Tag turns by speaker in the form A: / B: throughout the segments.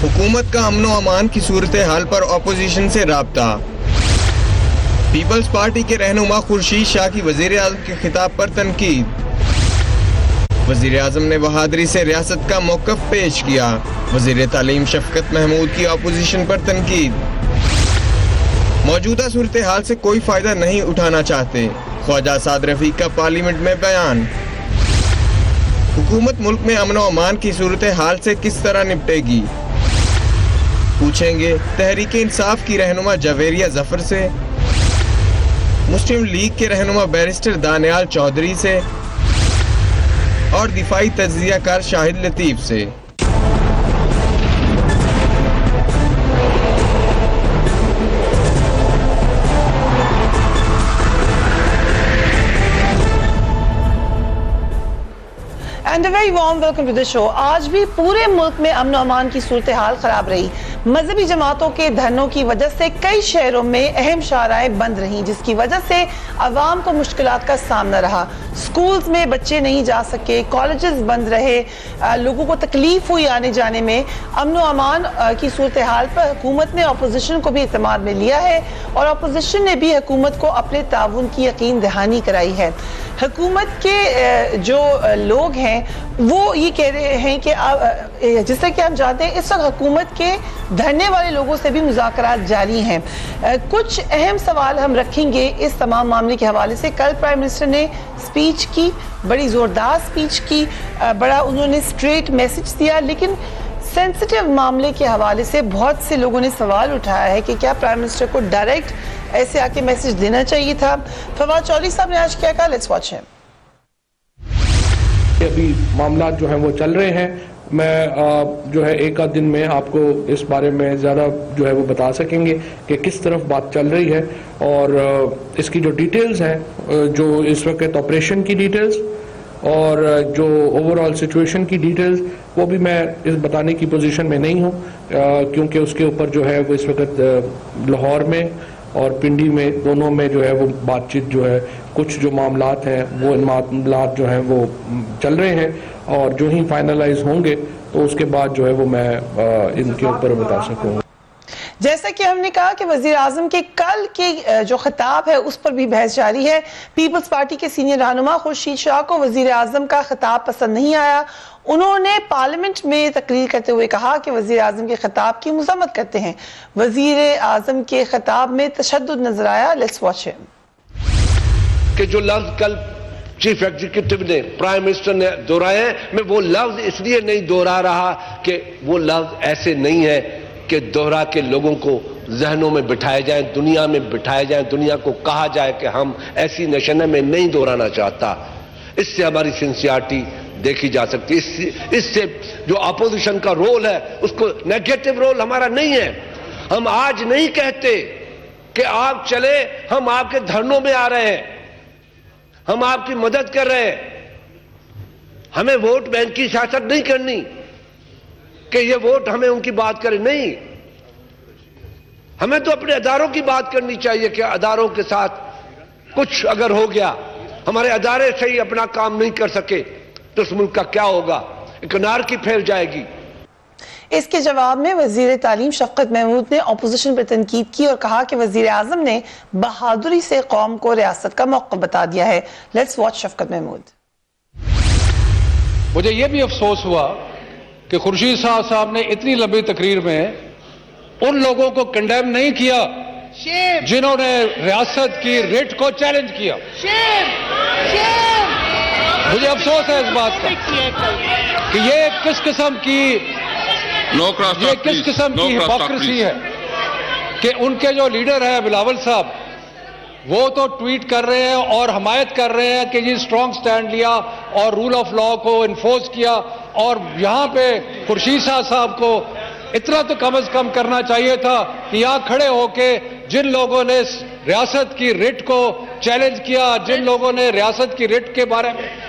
A: حکومت کا امن و امان کی صورتحال پر اپوزیشن سے رابطہ. پیپلز پارٹی کے رہنما خورشید شاہ کی وزیر اعظم کے خطاب پر تنقید. وزیر اعظم نے بہادری سے ریاست کا موقف پیش کیا. وزیر تعلیم شفقت محمود کی اپوزیشن پر تنقید. موجودہ صورتحال سے کوئی فائدہ نہیں اٹھانا چاہتے. خواجہ سعد رفیق کا پارلیمنٹ میں بیان. حکومت ملک میں امن و امان کی صورتحال سے کس طرح نپٹے گی؟ پوچھیں گے تحریک انصاف کی رہنما جویریہ ظفر سے، مسلم لیگ کے رہنما بیرسٹر دانیال چودھری سے اور دفاعی تجزیہ کار شاہد لطیف سے.
B: And a very warm welcome to the show. آج بھی پورے ملک میں امن و امان کی صورتحال خراب رہی. مذہبی جماعتوں کے دھرنوں کی وجہ سے کئی شہروں میں اہم شاہراہیں بند رہیں، جس کی وجہ سے عوام کو مشکلات کا سامنا رہا. سکولز میں بچے نہیں جا سکے، کالجز بند رہے، لوگوں کو تکلیف ہوئی آنے جانے میں. امن و امان کی صورتحال پر حکومت نے اپوزیشن کو بھی اعتماد میں لیا ہے اور اپوزیشن نے بھی حکومت کو اپنے تعاون کی یقین دہانی کرائی ہے. حکومت کے جو لوگ ہیں وہ یہ کہہ رہے ہیں کہ جس طرح کہ ہم جانتے ہیں اس وقت حکومت کے دھرنے والے لوگوں سے بھی مذاکرات جاری ہیں. کچھ اہم سوال ہم رکھیں گے اس تمام معاملے کے حوالے سے. کل پرائم منسٹر نے سپیچ کی، بڑی زوردار سپیچ کی، بڑا انہوں نے اسٹریٹ میسج دیا، لیکن سینسٹیو معاملے کے حوالے سے بہت سے لوگوں نے سوال اٹھایا ہے کہ کیا پرائم منسٹر کو ڈائریکٹ ایسے آ کے میسج دینا چاہیے تھا. فواد چودھری صاحب نے آج کیا کہا، لیٹس واچ ہم.
C: ابھی معاملات جو ہیں وہ چل رہے ہیں. میں جو ہے ایک آدھ دن میں آپ کو اس بارے میں زیادہ جو ہے وہ بتا سکیں گے کہ کس طرف بات چل رہی ہے اور اس کی جو ڈیٹیلز ہیں، جو اس وقت آپریشن کی ڈیٹیلز اور جو اوور آل سچویشن کی ڈیٹیلز، وہ بھی میں اس بتانے کی پوزیشن میں نہیں ہوں، کیونکہ اس کے اوپر جو ہے وہ اس وقت لاہور میں اور پنڈی میں دونوں میں جو ہے وہ بات چیت جو ہے، کچھ جو معاملات ہیں وہ معاملات جو ہیں وہ چل رہے ہیں اور جو ہی فائنلائز ہوں گے تو اس کے بعد جو ہے وہ میں ان کے اوپر بتا سکوں.
B: جیسا کہ ہم نے کہا کہ وزیر اعظم کے کل کے جو خطاب ہے اس پر بھی بحث جاری ہے. پیپلز پارٹی کے سینئر رہنما خورشید شاہ کو وزیر اعظم کا خطاب پسند نہیں آیا. انہوں نے پارلیمنٹ میں تقریر کرتے ہوئے کہا کہ وزیر اعظم کے خطاب کی مذمت کرتے ہیں. وزیر اعظم کے خطاب میں تشدد نظر آیا. لیٹس واچ ہم.
D: کہ جو لفظ کل چیف ایگزیکٹو نے، پرائم منسٹر نے دہرائے ہیں، میں وہ لفظ اس لیے نہیں دہرا رہا کہ وہ لفظ ایسے نہیں ہے کہ دہرا کے لوگوں کو ذہنوں میں بٹھائے جائیں، دنیا میں بٹھائے جائیں، دنیا کو کہا جائے کہ ہم ایسی نشانہ میں نہیں دہرانا چاہتا. اس سے ہماری سنسیئرٹی دیکھی جا سکتی. اس سے جو اپوزیشن کا رول ہے اس کو نیگیٹو رول ہمارا نہیں ہے. ہم آج نہیں کہتے کہ آپ چلے، ہم آپ کے دھرنوں میں آ رہے ہیں، ہم آپ کی مدد کر رہے ہیں. ہمیں ووٹ بینک کی سیاست نہیں کرنی کہ یہ ووٹ ہمیں ان کی بات کرے. نہیں، ہمیں تو اپنے اداروں کی بات کرنی چاہیے کہ اداروں کے ساتھ کچھ اگر ہو گیا، ہمارے ادارے صحیح اپنا کام نہیں کر سکے تو اس ملک کا کیا ہوگا؟ ایک انارکی پھیل جائے گی.
B: اس کے جواب میں وزیر تعلیم شفقت محمود نے اپوزیشن پر تنقید کی اور کہا کہ وزیر اعظم نے بہادری سے قوم کو ریاست کا موقف بتا دیا ہے. لیٹس واچ شفقت محمود.
E: مجھے یہ بھی افسوس ہوا کہ خورشید صاحب نے اتنی لمبی تقریر میں ان لوگوں کو کنڈیم نہیں کیا جنہوں نے ریاست کی ریٹ کو چیلنج کیا. مجھے افسوس ہے اس بات کا کہ یہ کس قسم کی ہپوکریسی ہے کہ ان کے جو لیڈر ہیں بلاول صاحب، وہ تو ٹویٹ کر رہے ہیں اور حمایت کر رہے ہیں کہ یہ اسٹرانگ سٹینڈ لیا اور رول آف لا کو انفورس کیا، اور یہاں پہ خورشید صاحب کو اتنا تو کم از کم کرنا چاہیے تھا کہ یہاں کھڑے ہو کے جن لوگوں نے ریاست کی ریٹ کو چیلنج کیا، جن لوگوں نے ریاست کی ریٹ کے بارے میں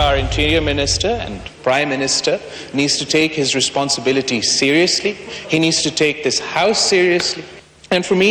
F: Our Interior Minister and Prime Minister needs to take his responsibility seriously. He needs to take this House seriously. And for me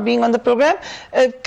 B: being on the program.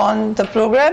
B: on the program.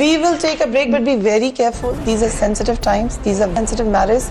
B: We will take a break, but be very careful. These are sensitive times. These are sensitive matters.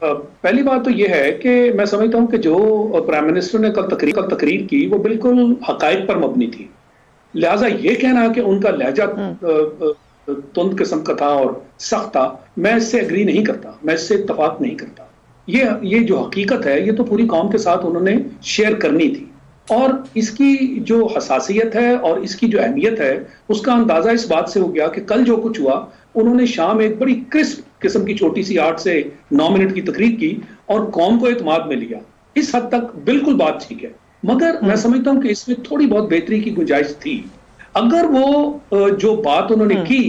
G: پہلی بات تو یہ ہے کہ میں سمجھتا ہوں کہ جو پرائم منسٹر نے کل تقریر کی وہ بالکل حقائق پر مبنی تھی، لہٰذا یہ کہنا کہ ان کا لہجہ تند قسم کا تھا اور سخت تھا، میں اس سے اگری نہیں کرتا، میں اس سے اتفاق نہیں کرتا. یہ جو حقیقت ہے یہ تو پوری قوم کے ساتھ انہوں نے شیئر کرنی تھی، اور اس کی جو حساسیت ہے اور اس کی جو اہمیت ہے اس کا اندازہ اس بات سے ہو گیا کہ کل جو کچھ ہوا، انہوں نے شام ایک بڑی کرسپ قسم کی چھوٹی سی 8 سے 9 منٹ کی تقریر کی اور قوم کو اعتماد میں لیا. اس حد تک بالکل بات ٹھیک ہے، مگر میں سمجھتا ہوں کہ اس میں تھوڑی بہت بہتری کی گنجائش تھی. اگر وہ جو بات انہوں نے کی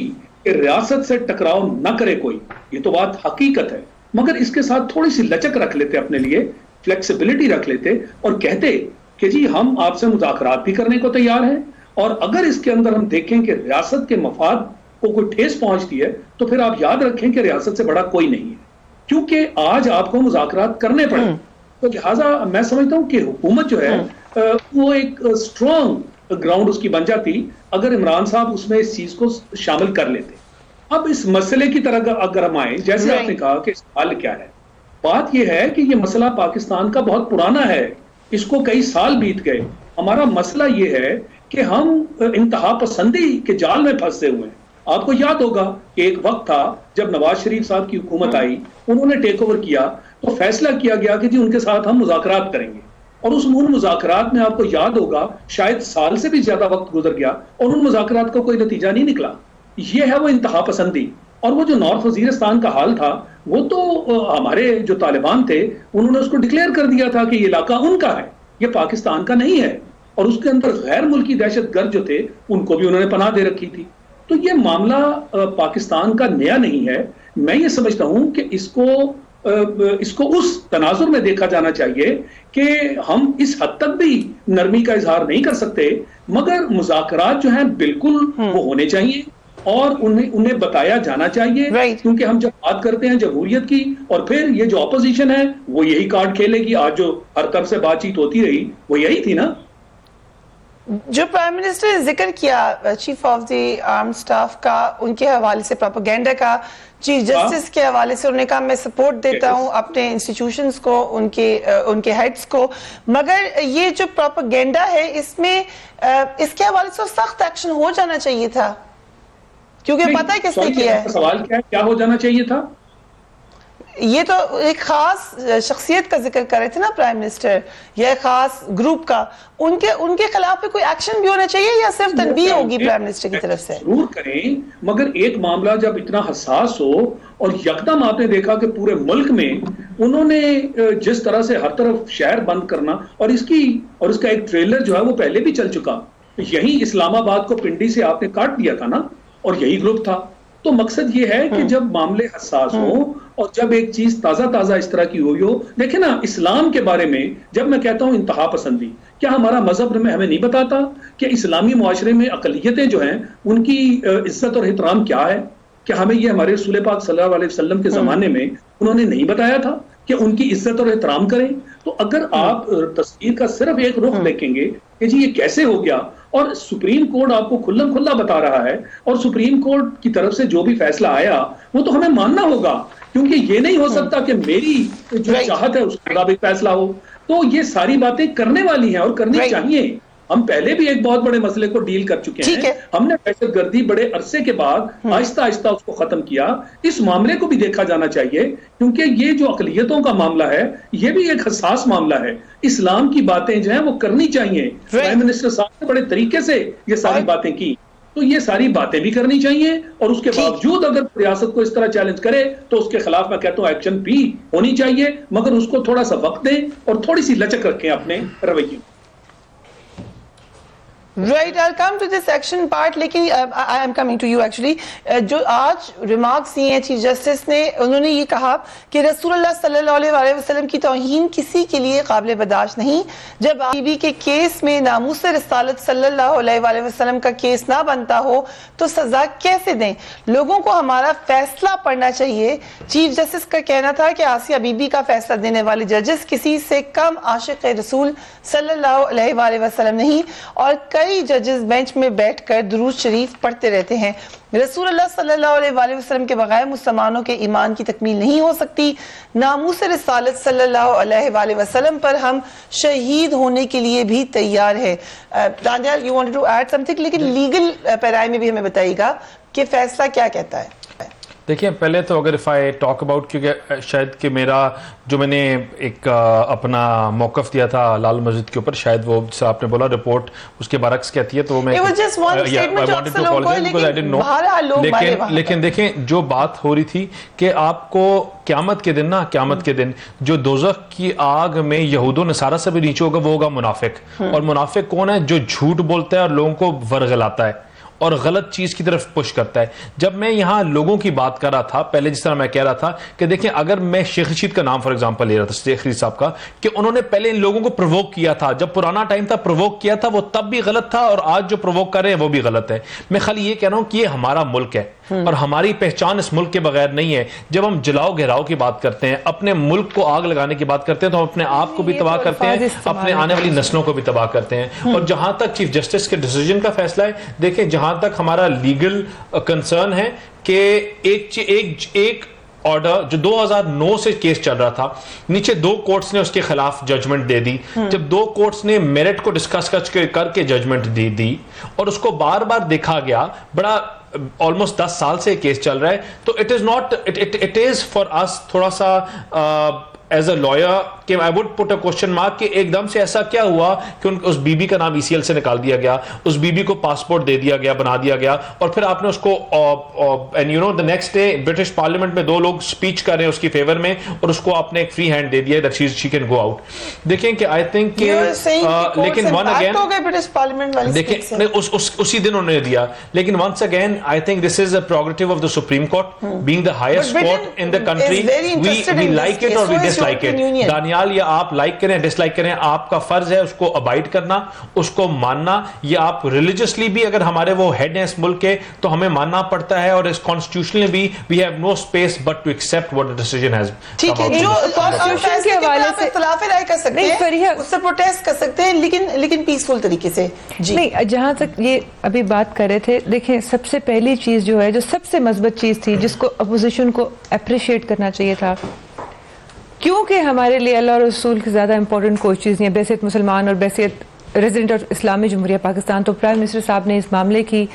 G: کہ ریاست سے ٹکراؤ نہ کرے کوئی، یہ تو بات حقیقت ہے، مگر اس کے ساتھ تھوڑی سی لچک رکھ لیتے، اپنے لیے فلیکسیبلٹی رکھ لیتے اور کہتے کہ جی ہم آپ سے مذاکرات بھی کرنے کو تیار ہیں، اور اگر اس کے اندر ہم دیکھیں کہ ریاست کے مفاد کو کوئی ٹھیس پہنچتی ہے تو پھر آپ یاد رکھیں کہ ریاست سے بڑا کوئی نہیں ہے، کیونکہ آج آپ کو مذاکرات کرنے پڑے. تو لہٰذا میں سمجھتا ہوں کہ حکومت جو ہے وہ ایک اسٹرانگ گراؤنڈ اس کی بن جاتی اگر عمران صاحب اس میں اس چیز کو شامل کر لیتے. اب اس مسئلے کی طرح اگر ہم آئیں، جیسے آپ نے کہا کہ اس کا حل کیا ہے، بات یہ ہے کہ یہ مسئلہ پاکستان کا بہت پرانا ہے، اس کو کئی سال بیت گئے. ہمارا مسئلہ یہ ہے کہ ہم انتہا پسندی کے جال میں پھنسے ہوئے ہیں. آپ کو یاد ہوگا کہ ایک وقت تھا جب نواز شریف صاحب کی حکومت آئی، انہوں نے ٹیک اوور کیا تو فیصلہ کیا گیا کہ جی ان کے ساتھ ہم مذاکرات کریں گے، اور ان مذاکرات میں آپ کو یاد ہوگا شاید سال سے بھی زیادہ وقت گزر گیا اور ان مذاکرات کا کوئی نتیجہ نہیں نکلا. یہ ہے وہ انتہا پسندی. اور وہ جو نارتھ وزیرستان کا حال تھا وہ تو ہمارے جو طالبان تھے انہوں نے اس کو ڈکلیئر کر دیا تھا کہ یہ علاقہ ان کا ہے، یہ پاکستان کا نہیں ہے، اور اس کے اندر غیر ملکی دہشت گرد جو تھے ان کو بھی انہوں نے پناہ دے رکھی تھی. تو یہ معاملہ پاکستان کا نیا نہیں ہے. میں یہ سمجھتا ہوں کہ اس کو اس تناظر میں دیکھا جانا چاہیے کہ ہم اس حد تک بھی نرمی کا اظہار نہیں کر سکتے، مگر مذاکرات جو ہیں بالکل وہ ہونے چاہیے اور انہیں بتایا جانا چاہیے، کیونکہ ہم جب بات کرتے ہیں جمہوریت کی اور پھر یہ جو اپوزیشن ہے وہ یہی کارڈ کھیلے گی. آج جو ہر طرف سے بات چیت ہوتی رہی وہ یہی تھی نا.
B: جو پرائم منسٹر نے ذکر کیا chief of the arm staff کا، ان کے حوالے سے پروپیگنڈا کا، چیف جسٹس کے حوالے سے انہوں نے کہا میں سپورٹ دیتا ہوں اپنے انسٹیٹیوشنز کو، ان کے ہیڈز کو، مگر یہ جو پروپیگنڈا ہے اس میں اس کے حوالے سے سخت ایکشن ہو جانا چاہیے تھا، کیونکہ پتہ ہے کس نے کیا ہے.
G: سوال کیا ہو جانا چاہیے تھا؟
B: یہ تو ایک خاص شخصیت کا ذکر کر رہے تھے نا پرائم منسٹر، یا ایک خاص گروپ کا، ان کے خلاف کوئی ایکشن بھی ہونا چاہیے یا صرف تنبیہ ہوگی پرائم منسٹر کی طرف سے؟
G: ضرور کریں، مگر ایک معاملہ جب اتنا حساس ہو اور یکدم آپ نے دیکھا کہ پورے ملک میں انہوں نے جس طرح سے ہر طرف شہر بند کرنا، اور اس کا ایک ٹریلر جو ہے وہ پہلے بھی چل چکا، یہی اسلام آباد کو پنڈی سے آپ نے کاٹ دیا تھا نا، اور یہی گروپ تھا. تو مقصد یہ ہے کہ جب معاملے حساس ہوں اور جب ایک چیز تازہ اس طرح کی ہوئی ہو، دیکھیں نا اسلام کے بارے میں جب میں کہتا ہوں انتہا پسندی، کیا ہمارا مذہب ہمیں نہیں بتاتا کہ اسلامی معاشرے میں اقلیتیں جو ہیں ان کی عزت اور احترام کیا ہے؟ کیا ہمیں یہ ہمارے رسول پاک صلی اللہ علیہ وسلم کے زمانے میں انہوں نے نہیں بتایا تھا کہ ان کی عزت اور احترام کریں؟ تو اگر آپ تصویر کا صرف ایک رخ دیکھیں گے کہ جی یہ کیسے ہو گیا، اور سپریم کورٹ آپ کو کھلا کھلا بتا رہا ہے، اور سپریم کورٹ کی طرف سے جو بھی فیصلہ آیا وہ تو ہمیں ماننا ہوگا، کیونکہ یہ نہیں ہو سکتا کہ میری جو چاہت ہے اس کے مطابق فیصلہ ہو. تو یہ ساری باتیں کرنے والی ہیں اور کرنی چاہیے. ہم پہلے بھی ایک بہت بڑے مسئلے کو ڈیل کر چکے ہیں، ہم نے دہشت گردی بڑے عرصے کے بعد آہستہ اس کو ختم کیا. اس معاملے کو بھی دیکھا جانا چاہیے، کیونکہ یہ جو اقلیتوں کا معاملہ ہے یہ بھی ایک حساس معاملہ ہے. اسلام کی باتیں جو ہیں وہ کرنی چاہیے. پرائم منسٹر صاحب نے بڑے طریقے سے یہ ساری باتیں کی، تو یہ ساری باتیں بھی کرنی چاہیے، اور اس کے باوجود اگر ریاست کو اس طرح چیلنج کرے تو اس کے خلاف میں کہتا ہوں ایکشن بھی ہونی چاہیے، مگر اس کو تھوڑا سا وقت دیں اور تھوڑی سی لچک رکھیں اپنے رویے.
B: Right, I'll come to this action part, لیکن I am coming to you actually. جو آج ریمارکس دیے ہیں چیف جسٹس نے، انہوں نے یہ کہا کہ رسول اللہ صلی اللہ علیہ وسلم کی توہین کسی کے لیے قابل برداشت نہیں. جب بی بی کے کیس میں ناموس رسالت صلی اللہ علیہ وسلم کا کیس نہ بنتا ہو تو سزا کیسے دیں؟ لوگوں کو ہمارا فیصلہ پڑھنا چاہیے. چیف جسٹس کا کہنا تھا کہ آسیہ بی بی کا فیصلہ دینے والے ججز کسی سے کم عاشق رسول صلی اللہ علیہ وسلم نہیں، اور کئی کئی ججز بینچ میں بیٹھ کر درود شریف پڑھتے رہتے ہیں. رسول اللہ صلی اللہ علیہ وآلہ وسلم کے بغیر مسلمانوں کے ایمان کی تکمیل نہیں ہو سکتی. ناموس رسالت صلی اللہ علیہ وآلہ وسلم پر ہم شہید ہونے کے لیے بھی تیار ہے. Daniyal you wanted to add something, لیکن لیگل پیرائی میں بھی ہمیں بتائیے گا کہ فیصلہ کیا کہتا ہے.
H: دیکھیں پہلے تو اگر if I talk about, کیونکہ شاید کہ میرا جو میں نے ایک اپنا موقف دیا تھا لال مسجد کے اوپر, شاید وہ جیسے آپ نے بولا رپورٹ اس کے برعکس کہتی ہے, تو میں لیکن دیکھیں جو بات ہو رہی تھی کہ آپ کو قیامت کے دن قیامت کے دن جو دوزخ کی آگ میں یہود و نصارہ سے بھی نیچے ہوگا وہ ہوگا منافق. اور منافق کون ہے؟ جو جھوٹ بولتا ہے اور لوگوں کو ورغلاتا ہے اور غلط چیز کی طرف پش کرتا ہے. جب میں یہاں لوگوں کی بات کر رہا تھا پہلے, جس طرح میں کہہ رہا تھا کہ دیکھیں اگر میں شیخ رشید کا نام فار ایگزامپل لے رہا تھا, شیخ رشید صاحب کا, کہ انہوں نے پہلے ان لوگوں کو پرووک کیا تھا, جب پرانا ٹائم تھا پرووک کیا تھا, وہ تب بھی غلط تھا اور آج جو پرووک کر رہے ہیں وہ بھی غلط ہے. میں خالی یہ کہہ رہا ہوں کہ یہ ہمارا ملک ہے اور ہماری پہچان اس ملک کے بغیر نہیں ہے. جب ہم جلاؤ گھیراؤ کی بات کرتے ہیں, اپنے ملک کو آگ لگانے کی بات کرتے ہیں, تو ہم اپنے آپ کو بھی تباہ کرتے ہیں, اپنے آنے والی نسلوں کو بھی تباہ کرتے ہیں. اور جہاں تک چیف جسٹس کے ڈیسیجن کا فیصلہ ہے, دیکھیں جہاں تک ہمارا لیگل کنسرن ہے کہ ایک آرڈر جو 2009 سے کیس چل رہا تھا, نیچے 2 کورٹس نے اس کے خلاف ججمنٹ دے دی. جب 2 کورٹس نے میرٹ کو ڈسکس کر کے ججمنٹ دی اور اس کو بار بار دیکھا گیا, بڑا آلموسٹ 10 سال سے کیس چل رہا ہے, تو it is for us تھوڑا سا ایز اے لائر کہ I would put a question mark کہ ایک دم سے ایسا کیا ہوا کہ اس بی بی کا نام ECL سے نکال دیا گیا, اس بی بی کو پاسپورٹ دے دیا گیا, بنا دیا گیا, اور پھر آپ نے اس کو and you know the next day British parliament میں 2 لوگ سپیچ کر رہے ہیں اس کی فیور میں, اور اس کو آپ نے ایک فری ہینڈ دے دیا that she can go out. دیکھیں کہ I think کہ لیکن ون اگین دیکھیں اسی دن انہوں نے دیا, لیکن once again I think this is a prerogative of the Supreme Court being the highest court in the country. We like it or we dislike it. Daniyal, یا آپ لائک کریں ڈس لائک کریں, آپ کا فرض ہے اس کو ابائڈ کرنا, اس کو ماننا. یہ آپ ریلیجسلی بھی اگر ہمارے وہ ہیڈ ہیں اس ملک کے تو ہمیں ماننا پڑتا ہے, اور اس کانسٹیٹیوشنلی بھی we have no space but to accept what the decision has.
B: ٹھیک ہے, جو کانسٹیٹیوشن کے حوالے سے اختلاف رائے کر سکتے ہیں, اس سے پروٹیسٹ کر سکتے ہیں, لیکن پیسفل طریقے سے.
I: نہیں, جہاں تک یہ ابھی بات کر رہے تھے, دیکھیں سب سے پہلی چیز جو ہے, جو سب سے مثبت چیز تھی جس کو اپوزیشن کو اپریشیٹ کرنا چاہیے تھا, کیونکہ ہمارے لیے اللہ اور رسول کی زیادہ امپورٹنٹ کوئی چیز نہیں ہے, بحیثیت مسلمان اور بحیثیت ریزیڈنٹ آف اسلامی جمہوریہ پاکستان. تو پرائم منسٹر صاحب نے اس معاملے کی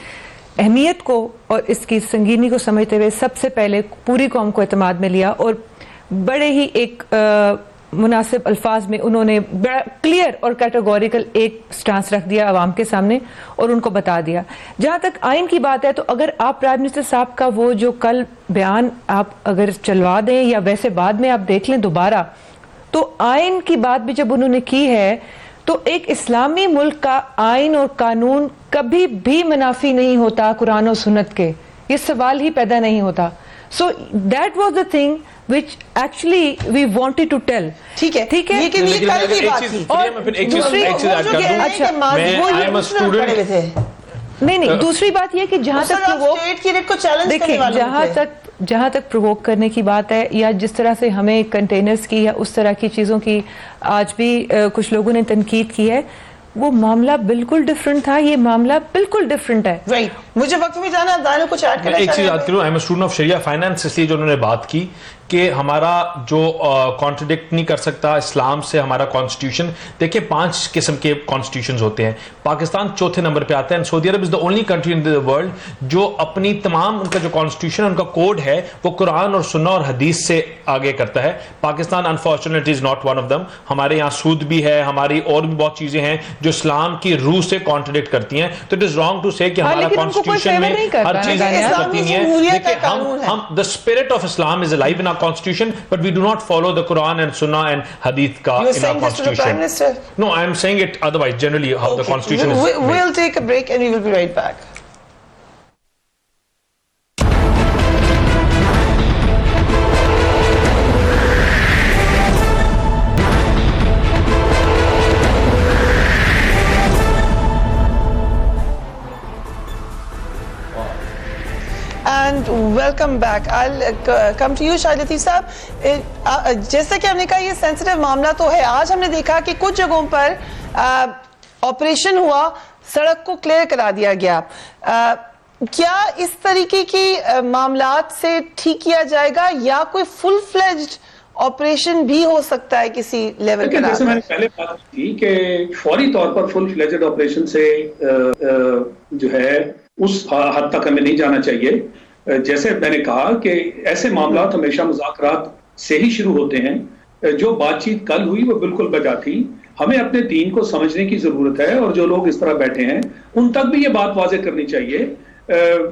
I: اہمیت کو اور اس کی سنگینی کو سمجھتے ہوئے سب سے پہلے پوری قوم کو اعتماد میں لیا, اور بڑے ہی ایک مناسب الفاظ میں انہوں نے بڑا کلیئر اور کیٹیگوریکل ایک سٹانس رکھ دیا عوام کے سامنے اور ان کو بتا دیا. جہاں تک آئین کی بات ہے, تو اگر آپ پرائم منسٹر صاحب کا وہ جو کل بیان آپ اگر چلوا دیں یا ویسے بعد میں آپ دیکھ لیں دوبارہ, تو آئین کی بات بھی جب انہوں نے کی ہے, تو ایک اسلامی ملک کا آئین اور قانون کبھی بھی منافی نہیں ہوتا قرآن و سنت کے, یہ سوال ہی پیدا نہیں ہوتا. So that was the thing which actually we wanted to tell.
B: ٹھیک ہے, لیکن یہ کل کی بات تھی.
I: نہیں, دوسری بات یہ کہ جہاں تک پرووک کرنے کی بات ہے, یا جس طرح سے ہمیں کنٹینرز کی یا اس طرح کی چیزوں کی آج بھی کچھ لوگوں نے تنقید کی ہے, وہ معاملہ بالکل ڈیفرنٹ تھا, یہ معاملہ بالکل ڈیفرنٹ ہے.
B: مجھے وقت میں جانا, دانیال کچھ ایڈ کرنا.
H: ایک چیز یاد کروں, I'm a student of Sharia Finance, اس لیے جو انہوں نے بات کی کہ ہمارا جو کانٹرڈکٹ نہیں کر سکتا اسلام سے ہمارا کانسٹیٹیوشن. دیکھیں 5 قسم کے کانسٹیٹیوشنز ہوتے ہیں. پاکستان چوتھے نمبر پہ آتا ہے, Saudi Arab is the only country in the world جو اپنی تمام ان کا جو کانسٹیٹیوشن ان کا کوڈ ہے وہ قرآن اور سنہ اور حدیث سے آگے کرتا ہے. Pakistan unfortunately is not one of them. ہمارے یہاں سود بھی ہے, ہماری اور بھی بہت چیزیں ہیں جو اسلام کی روح سے کانٹرڈکٹ کرتی ہیں. تو اٹ از رانگ ٹو سے کہ ہمارا کانسٹیٹیوشن میں ہر چیز کرتی نہیں ہے. دیکھیں ہم the spirit of Islam is alive in our constitution, but we do not follow the Quran and Sunnah and Hadith ka in our constitution. No, I am saying it otherwise, generally how the constitution is.
B: We'll take a break and we will be right back. And welcome back. I'll come to you, Shahid Lateef صاحب. جیسا کہ ہم نے کہا یہ sensitive معاملہ تو ہے. آج ہم نے دیکھا کہ کچھ جگہوں پر آپریشن ہوا سڑک کو کلیئر کرا دیا گیا. کیا اس طریقے کی معاملات سے ٹھیک کیا جائے گا یا کوئی فل فلیجڈ آپریشن بھی ہو سکتا ہے کسی لیول پر؟
G: جیسے میں نے پہلے بات کی کہ فوری طور پر فل فلیجڈ آپریشن سے جو ہے اس حد تک ہمیں نہیں جانا چاہیے. جیسے میں نے کہا کہ ایسے معاملات ہمیشہ مذاکرات سے ہی شروع ہوتے ہیں. جو بات چیت کل ہوئی وہ بالکل بجا تھی. ہمیں اپنے دین کو سمجھنے کی ضرورت ہے اور جو لوگ اس طرح بیٹھے ہیں ان تک بھی یہ بات واضح کرنی چاہیے.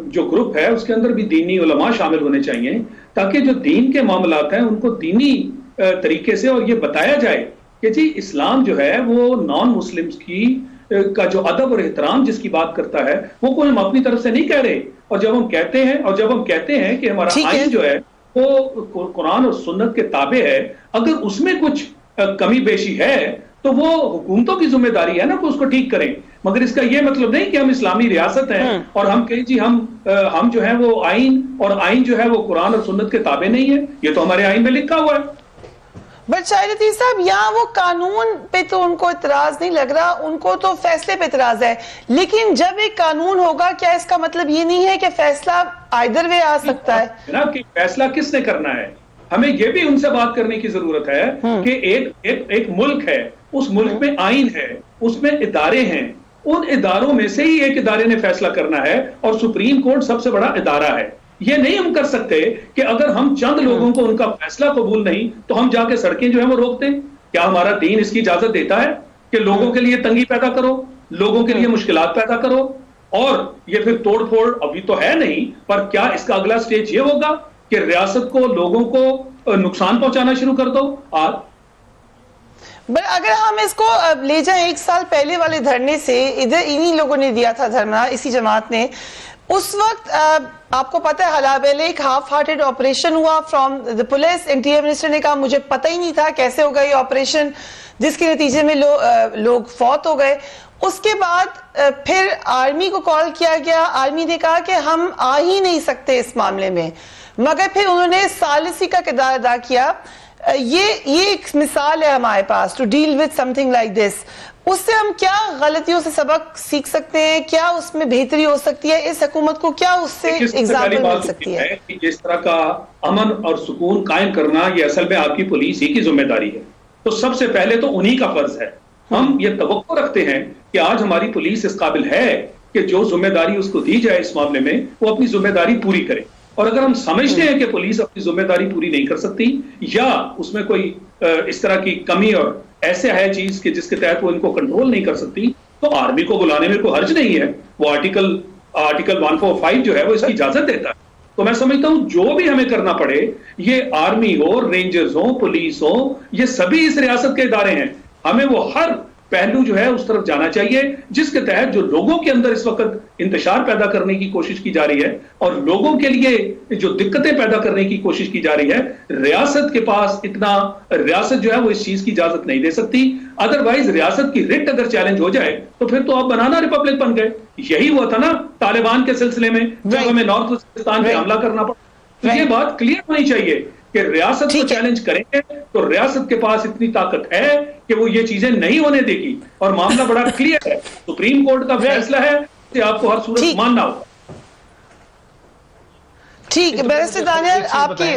G: جو گروپ ہے اس کے اندر بھی دینی علماء شامل ہونے چاہیے تاکہ جو دین کے معاملات ہیں ان کو دینی طریقے سے اور یہ بتایا جائے کہ جی اسلام جو ہے وہ نان مسلمز کی کا جو ادب اور احترام جس کی بات کرتا ہے وہ کوئی ہم اپنی طرف سے نہیں کہہ رہے. اور جب ہم کہتے ہیں کہ ہمارا آئین جو ہے وہ قرآن اور سنت کے تابع ہے, اگر اس میں کچھ کمی بیشی ہے تو وہ حکومتوں کی ذمہ داری ہے نا کہ اس کو ٹھیک کریں. مگر اس کا یہ مطلب نہیں کہ ہم اسلامی ریاست ہیں اور ہم کہیں جی ہم جو ہے وہ آئین جو ہے وہ قرآن اور سنت کے تابع نہیں ہے. یہ تو ہمارے آئین میں لکھا ہوا ہے.
B: بٹ شاہد عتیق صاحب یہاں وہ قانون پہ تو ان کو اعتراض نہیں لگ رہا, ان کو تو فیصلے پہ اعتراض ہے. لیکن جب ایک قانون ہوگا کیا اس کا مطلب یہ نہیں ہے کہ فیصلہ آئدر وے آ سکتا ہے؟
G: جناب کہ فیصلہ کس نے کرنا ہے, ہمیں یہ بھی ان سے بات کرنے کی ضرورت ہے کہ ایک ملک ہے, اس ملک میں آئین ہے, اس میں ادارے ہیں, ان اداروں میں سے ہی ایک ادارے نے فیصلہ کرنا ہے اور سپریم کورٹ سب سے بڑا ادارہ ہے. یہ نہیں ہم کر سکتے کہ اگر ہم چند لوگوں کو ان کا فیصلہ قبول نہیں تو ہم جا کے سڑکیں جو ہیں وہ روک دیں. کیا ہمارا دین اس کی اجازت دیتا ہے کہ لوگوں کے لیے تنگی پیدا کرو, لوگوں کے لیے مشکلات پیدا کرو, اور یہ پھر توڑ پھوڑ ابھی تو ہے نہیں, پر کیا اس کا اگلا سٹیج یہ ہوگا کہ ریاست کو لوگوں کو نقصان پہنچانا شروع کر دو؟
B: اگر ہم اس کو لے جائیں 1 سال پہلے والے دھرنے سے, ادھر انہی لوگوں نے دیا تھا دھرنا, اسی جماعت نے. اس وقت آپ کو پتہ ہے حلابیلے ایک ہاف ہارٹڈ آپریشن ہوا from the police. Interior minister نے کہا مجھے پتہ ہی نہیں تھا کیسے ہوگا یہ آپریشن, جس کے نتیجے میں لوگ فوت ہو گئے. اس کے بعد پھر آرمی کو کال کیا گیا, آرمی نے کہا کہ ہم آ ہی نہیں سکتے اس معاملے میں, مگر پھر انہوں نے ثالثی کا کردار ادا کیا. یہ ایک مثال ہے ہمارے پاس to deal with something like this. اس سے ہم کیا غلطیوں سے سبق سیکھ سکتے ہیں, کیا اس میں بہتری ہو سکتی ہے, اس حکومت کو کیا اس سے ایگزامپل مل سکتی ہے؟
G: اس طرح کا امن اور سکون قائم کرنا یہ اصل میں آپ کی پولیس ہی کی ذمہ داری ہے. تو سب سے پہلے تو انہی کا فرض ہے. ہم یہ توقع رکھتے ہیں کہ آج ہماری پولیس اس قابل ہے کہ جو ذمہ داری اس کو دی جائے اس معاملے میں وہ اپنی ذمہ داری پوری کرے. اور اگر ہم سمجھتے ہیں کہ پولیس اپنی ذمہ داری پوری نہیں کر سکتی یا اس میں کوئی اس طرح کی کمی اور ایسے ہے چیز کہ جس کے تحت وہ ان کو کنٹرول نہیں کر سکتی, تو آرمی کو بلانے میں کوئی حرج نہیں ہے. وہ آرٹیکل 145 جو ہے وہ اس کی اجازت دیتا ہے. تو میں سمجھتا ہوں جو بھی ہمیں کرنا پڑے, یہ آرمی ہو, رینجرز ہو, پولیس ہو, یہ سبھی اس ریاست کے ادارے ہیں, ہمیں وہ ہر پہلو جو ہے اس طرف جانا چاہیے جس کے تحت جو لوگوں کے اندر اس وقت انتشار پیدا کرنے کی کوشش کی جا رہی ہے اور لوگوں کے لیے جو دقتیں پیدا کرنے کی کوشش کی جا رہی ہے, ریاست کے پاس ریاست جو ہے وہ اس چیز کی اجازت نہیں دے سکتی. ادروائز ریاست کی رٹ اگر چیلنج ہو جائے تو پھر تو آپ بنانا ریپبلک بن گئے. یہی ہوا تھا نا طالبان کے سلسلے میں جب ہمیں نارتھ وزیرستان پہ حملہ کرنا پڑا. تو یہ بات کلیئر ہونی چاہیے کہ ریاست کو چیلنج کریں گے تو ریاست کے پاس اتنی طاقت ہے کہ وہ یہ چیزیں نہیں ہونے دے گی. اور معاملہ بڑا کلیئر ہے, سپریم کورٹ کا فیصلہ ہے کہ آپ کو ہر صورت ماننا ہوگا.
B: ٹھیک ہے بیرسٹر دانیال, آپ کی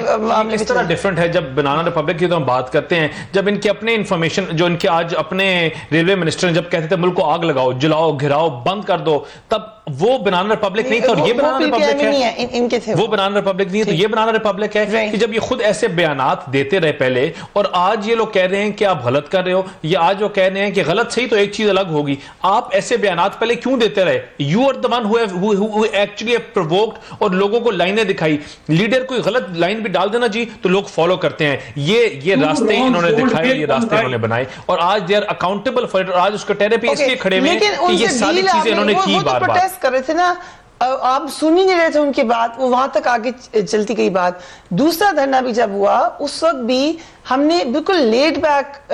H: اس طرح ڈیفرنٹ ہے. جب بنانا ریپبلک کی تو ہم بات کرتے ہیں, جب ان کے اپنے انفارمیشن جو ان کے آج اپنے ریلوے منسٹر نے جب کہتے تھے ملک کو آگ لگاؤ, جلاؤ, گھراؤ, بند کر دو, تب وہ بنانا ریپبلک نہیں تھا اور یہ بنانا ریپبلک ہے. وہ بنانا ریپبلک نہیں ہے تو یہ بنانا ریپبلک ہے کہ جب یہ خود ایسے بیانات دیتے رہے پہلے, اور آج یہ لوگ کہہ رہے ہیں کہ آپ غلط کر رہے ہو, یا آج وہ کہہ رہے ہیں کہ غلط صحیح تو ایک چیز الگ ہوگی. آپ ایسے بیانات پہلے کیوں دیتے رہے؟ You are the one who actually have provoked اور لوگوں کو لائنیں دکھائی. لیڈر کوئی غلط لائن بھی ڈال دینا جی تو لوگ فالو کرتے ہیں. یہ راستے انہوں نے دکھائے, یہ راستے انہوں نے بنائے, اور آج they are accountable for it. اور آج اس کو ٹہرے پہ اس لیے کھڑے ہوئے کہ یہ ساری چیزیں انہوں نے کی بار بار.
B: کر رہے تھے نا, آپ سن ہی نہیں رہے تھے ان کی بات, وہ وہاں تک آگے چلتی گئی بات. دوسرا دھرنا بھی جب ہوا اس وقت بھی ہم نے بالکل lead back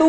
B: 2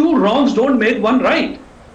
G: 2 wrongs don't make 1 right,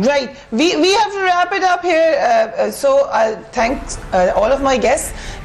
B: Right. We have to wrap it up here. So thanks all of my guests.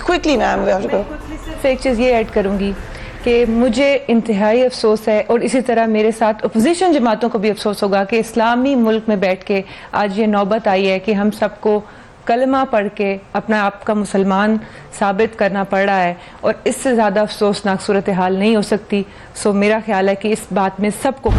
B: Quickly, ma'am. We have to go.
I: صرف ایک چیز یہ ایڈ کروں گی کہ مجھے انتہائی افسوس ہے، اور اسی طرح میرے ساتھ اپوزیشن جماعتوں کو بھی افسوس ہوگا کہ اسلامی ملک میں بیٹھ کے آج یہ نوبت آئی ہے کہ ہم سب کو کلمہ پڑھ کے اپنا آپ کا مسلمان ثابت کرنا پڑ رہا ہے، اور اس سے زیادہ افسوسناک صورتحال نہیں ہو سکتی. سو میرا خیال ہے کہ اس بات میں سب کو